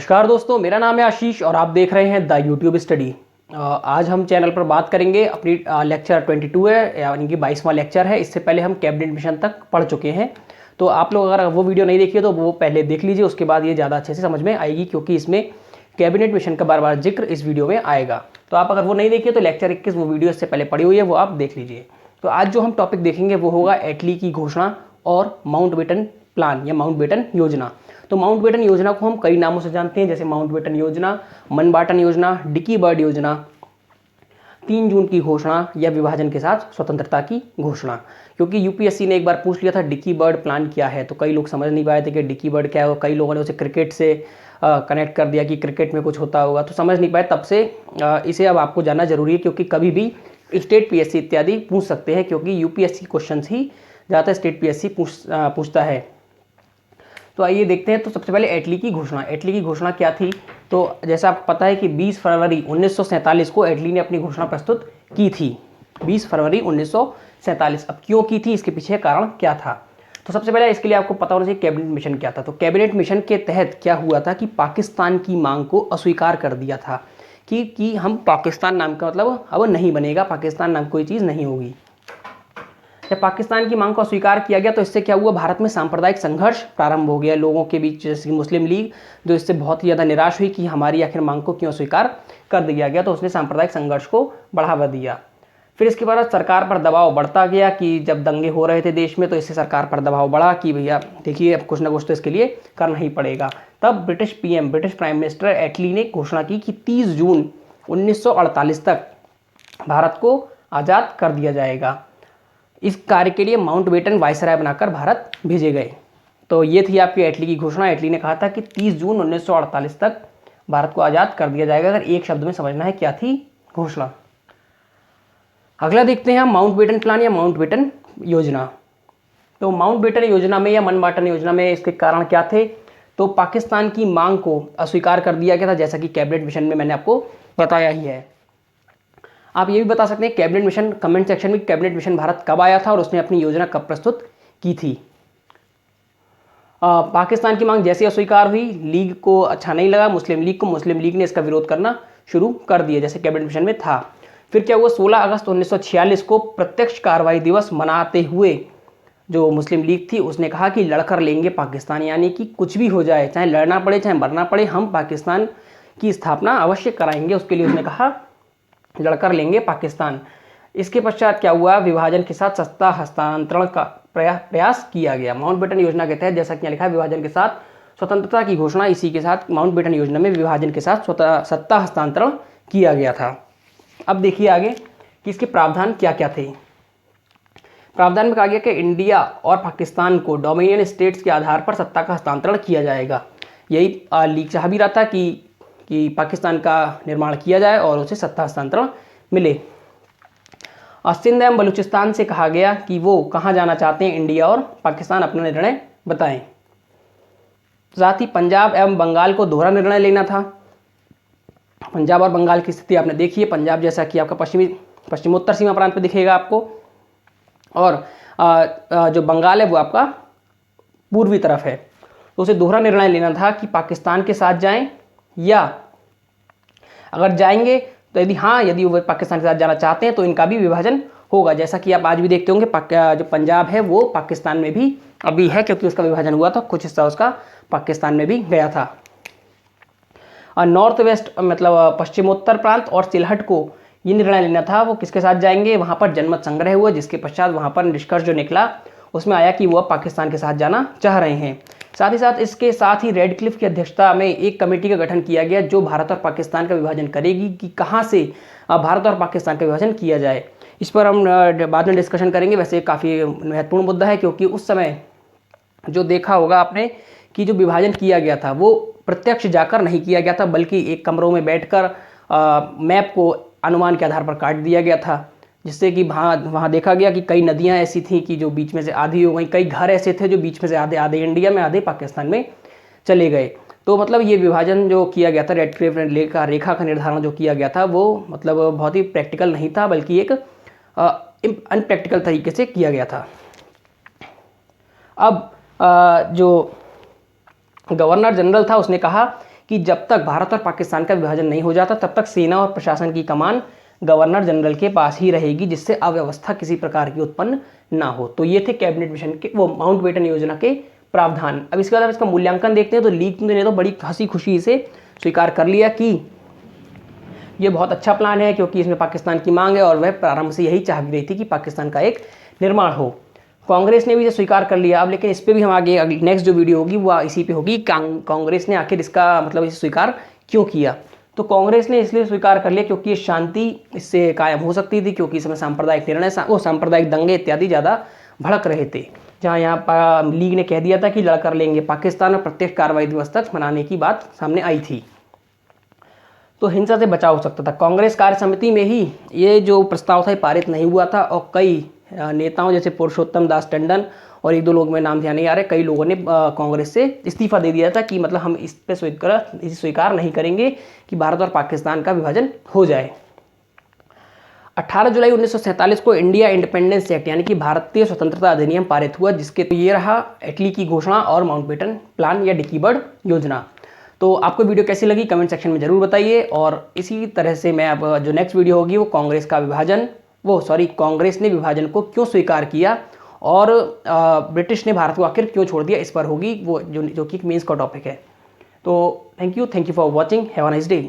नमस्कार दोस्तों, मेरा नाम है आशीष और आप देख रहे हैं द यूट्यूब स्टडी। आज हम चैनल पर बात करेंगे अपनी लेक्चर 22 है, यानी कि 22वां लेक्चर है। इससे पहले हम कैबिनेट मिशन तक पढ़ चुके हैं, तो आप लोग अगर वो वीडियो नहीं देखिए तो वो पहले देख लीजिए, उसके बाद ये ज़्यादा अच्छे से समझ में आएगी, क्योंकि इसमें कैबिनेट मिशन का बार बार जिक्र इस वीडियो में आएगा। तो आप अगर वो नहीं देखिए तो लेक्चर 21 वो वीडियो इससे पहले पढ़ी हुई है, वो आप देख लीजिए। तो आज जो हम टॉपिक देखेंगे वो होगा एटली की घोषणा और माउंटबेटन प्लान या माउंटबेटन योजना। तो माउंटबेटन योजना को हम कई नामों से जानते हैं, जैसे माउंटबेटन योजना, मनबाटन योजना, डिकी बर्ड योजना, 3 जून की घोषणा या विभाजन के साथ स्वतंत्रता की घोषणा। क्योंकि यूपीएससी ने एक बार पूछ लिया था डिकी बर्ड प्लान क्या है, तो कई लोग समझ नहीं पाए थे कि डिकी बर्ड क्या है, और कई लोगों ने उसे क्रिकेट से कनेक्ट कर दिया कि क्रिकेट में कुछ होता होगा, तो समझ नहीं पाए। तब से इसे अब आपको जानना जरूरी है, क्योंकि कभी भी स्टेट पीएससी इत्यादि पूछ सकते हैं, क्योंकि यूपीएससी क्वेश्चन ही ज़्यादातर स्टेट पीएससी पूछता है। तो आइए देखते हैं। तो सबसे पहले एटली की घोषणा। एटली की घोषणा क्या थी? तो जैसा आपको पता है कि 20 फरवरी 1947 को एटली ने अपनी घोषणा प्रस्तुत की थी। 20 फरवरी 1947। अब क्यों की थी, इसके पीछे कारण क्या था? तो सबसे पहले इसके लिए आपको पता होना चाहिए कैबिनेट मिशन क्या था। तो कैबिनेट मिशन के तहत क्या हुआ था कि पाकिस्तान की मांग को अस्वीकार कर दिया था कि हम पाकिस्तान नाम का मतलब अब नहीं बनेगा, पाकिस्तान नाम कोई चीज़ नहीं होगी। जब पाकिस्तान की मांग को अस्वीकार किया गया तो इससे क्या हुआ, भारत में सांप्रदायिक संघर्ष प्रारंभ हो गया लोगों के बीच। जैसे मुस्लिम लीग जो इससे बहुत ही ज़्यादा निराश हुई कि हमारी आखिर मांग को क्यों अस्वीकार कर दिया गया, तो उसने सांप्रदायिक संघर्ष को बढ़ावा दिया। फिर इसके बाद सरकार पर दबाव बढ़ता गया कि जब दंगे हो रहे थे देश में, तो इससे सरकार पर दबाव बढ़ा कि भैया देखिए अब कुछ ना कुछ तो इसके लिए करना ही पड़ेगा। तब ब्रिटिश प्राइम मिनिस्टर एटली ने घोषणा की कि 30 जून 1948 तक भारत को आज़ाद कर दिया जाएगा। इस कार्य के लिए माउंटबेटन वायसराय बनाकर भारत भेजे गए। तो ये थी आपकी एटली की घोषणा। एटली ने कहा था कि 30 जून 1948 तक भारत को आज़ाद कर दिया जाएगा। अगर एक शब्द में समझना है क्या थी घोषणा। अगला देखते हैं हम माउंटबेटन प्लान या माउंटबेटन योजना। तो माउंटबेटन योजना में या मनबाटन योजना में इसके कारण क्या थे? तो पाकिस्तान की मांग को अस्वीकार कर दिया गया था, जैसा कि कैबिनेट मिशन में मैंने आपको बताया ही है। आप ये भी बता सकते हैं कैबिनेट मिशन, कमेंट सेक्शन में, कैबिनेट मिशन भारत कब आया था और उसने अपनी योजना कब प्रस्तुत की थी। पाकिस्तान की मांग जैसे अस्वीकार हुई, लीग को अच्छा नहीं लगा, मुस्लिम लीग को, मुस्लिम लीग ने इसका विरोध करना शुरू कर दिया, जैसे कैबिनेट मिशन में था। फिर क्या हुआ, 16 अगस्त 1946 को प्रत्यक्ष कार्रवाई दिवस मनाते हुए जो मुस्लिम लीग थी उसने कहा कि लड़कर लेंगे पाकिस्तान, यानी कि कुछ भी हो जाए, चाहे लड़ना पड़े चाहे मरना पड़े, हम पाकिस्तान की स्थापना अवश्य कराएंगे। उसके लिए उसने कहा लड़कर लेंगे पाकिस्तान। इसके पश्चात क्या हुआ, विभाजन के साथ सत्ता हस्तांतरण का प्रयास किया गया। माउंटबेटन योजना के तहत, जैसा कि लिखा है, विभाजन के साथ स्वतंत्रता की घोषणा, इसी के साथ माउंटबेटन योजना में विभाजन के साथ सत्ता हस्तांतरण किया गया था। अब देखिए आगे कि इसके प्रावधान क्या क्या थे। प्रावधान में कहा गया कि इंडिया और पाकिस्तान को डोमिनियन स्टेट्स के आधार पर सत्ता का हस्तांतरण किया जाएगा। यही लीग चाह भी रहा था कि पाकिस्तान का निर्माण किया जाए और उसे सत्ता हस्तांतरण मिले। सिंध एवं बलूचिस्तान से कहा गया कि वो कहाँ जाना चाहते हैं, इंडिया और पाकिस्तान, अपना निर्णय बताएं। साथ ही पंजाब एवं बंगाल को दोहरा निर्णय लेना था। पंजाब और बंगाल की स्थिति आपने देखी है। पंजाब जैसा कि आपका पश्चिमोत्तर सीमा प्रांत में दिखेगा आपको, और जो बंगाल है वो आपका पूर्वी तरफ है। तो उसे दोहरा निर्णय लेना था कि पाकिस्तान के साथ जाएं, या अगर जाएंगे तो यदि वो पाकिस्तान के साथ जाना चाहते हैं तो इनका भी विभाजन होगा। जैसा कि आप आज भी देखते होंगे, जो पंजाब है वो पाकिस्तान में भी अभी है, क्योंकि उसका विभाजन हुआ था, कुछ हिस्सा उसका पाकिस्तान में भी गया था। और नॉर्थ वेस्ट मतलब पश्चिमोत्तर प्रांत और सिलहट को ये निर्णय लेना था वो किसके साथ जाएंगे। वहाँ पर जनमत संग्रह हुआ, जिसके पश्चात वहाँ पर निष्कर्ष जो निकला उसमें आया कि वह पाकिस्तान के साथ जाना चाह रहे हैं। साथ ही साथ इसके साथ ही रेडक्लिफ की अध्यक्षता में एक कमेटी का गठन किया गया जो भारत और पाकिस्तान का विभाजन करेगी कि कहाँ से भारत और पाकिस्तान का विभाजन किया जाए। इस पर हम बाद में डिस्कशन करेंगे। वैसे काफ़ी महत्वपूर्ण मुद्दा है, क्योंकि उस समय जो देखा होगा आपने कि जो विभाजन किया गया था वो प्रत्यक्ष जाकर नहीं किया गया था, बल्कि एक कमरों में बैठकर मैप को अनुमान के आधार पर काट दिया गया था, जिससे कि वहाँ देखा गया कि कई नदियाँ ऐसी थी कि जो बीच में से आधी हो गई, कई घर ऐसे थे जो बीच में से आधे इंडिया में आधे पाकिस्तान में चले गए। तो मतलब ये विभाजन जो किया गया था, रेडक्लिफ रेखा का निर्धारण जो किया गया था वो मतलब बहुत ही प्रैक्टिकल नहीं था, बल्कि एक अनप्रैक्टिकल तरीके से किया गया था। अब जो गवर्नर जनरल था उसने कहा कि जब तक भारत और पाकिस्तान का विभाजन नहीं हो जाता तब तक सेना और प्रशासन की कमान गवर्नर जनरल के पास ही रहेगी, जिससे अव्यवस्था किसी प्रकार की उत्पन्न ना हो। तो ये थे कैबिनेट मिशन के वो माउंटबेटन योजना के प्रावधान। अब इसके बाद हम इसका मूल्यांकन देखते हैं। तो लीग ने तो बड़ी हंसी खुशी से स्वीकार कर लिया कि ये बहुत अच्छा प्लान है, क्योंकि इसमें पाकिस्तान की मांग है और वह प्रारंभ से यही चाह भी रही थी कि पाकिस्तान का एक निर्माण हो। कांग्रेस ने भी इसे स्वीकार कर लिया। अब लेकिन इस पर भी हम आगे नेक्स्ट जो वीडियो होगी वो इसी पे होगी, कांग्रेस ने आखिर इसका मतलब इसे स्वीकार क्यों किया। तो कांग्रेस ने इसलिए स्वीकार कर लिया क्योंकि शांति इससे कायम हो सकती थी, क्योंकि इसमें सांप्रदायिक निर्णय वो सांप्रदायिक दंगे इत्यादि ज़्यादा भड़क रहे थे। जहाँ यहाँ लीग ने कह दिया था कि लड़कर लेंगे पाकिस्तान और प्रत्येक कार्रवाई दिवस तक मनाने की बात सामने आई थी, तो हिंसा से बचाव हो सकता था। कांग्रेस कार्य समिति में ही ये जो प्रस्ताव था पारित नहीं हुआ था और कई नेताओं जैसे पुरुषोत्तम दास टंडन और एक दो लोग में नाम ध्यान नहीं आ रहे, कई लोगों ने कांग्रेस से इस्तीफा दे दिया था कि मतलब हम इस पे स्वीकार नहीं करेंगे कि भारत और पाकिस्तान का विभाजन हो जाए। 18 जुलाई 1947 को इंडिया इंडिपेंडेंस एक्ट यानी कि भारतीय स्वतंत्रता अधिनियम पारित हुआ, जिसके तो ये रहा एटली की घोषणा और माउंटबेटन प्लान या डिकी बर्ड योजना। तो आपको वीडियो कैसी लगी कमेंट सेक्शन में जरूर बताइए। और इसी तरह से मैं अब जो नेक्स्ट वीडियो होगी वो कांग्रेस ने विभाजन को क्यों स्वीकार किया और ब्रिटिश ने भारत को आखिर क्यों छोड़ दिया, इस पर होगी वो जो कि मेंस का टॉपिक है। तो thank you for watching, have a nice day.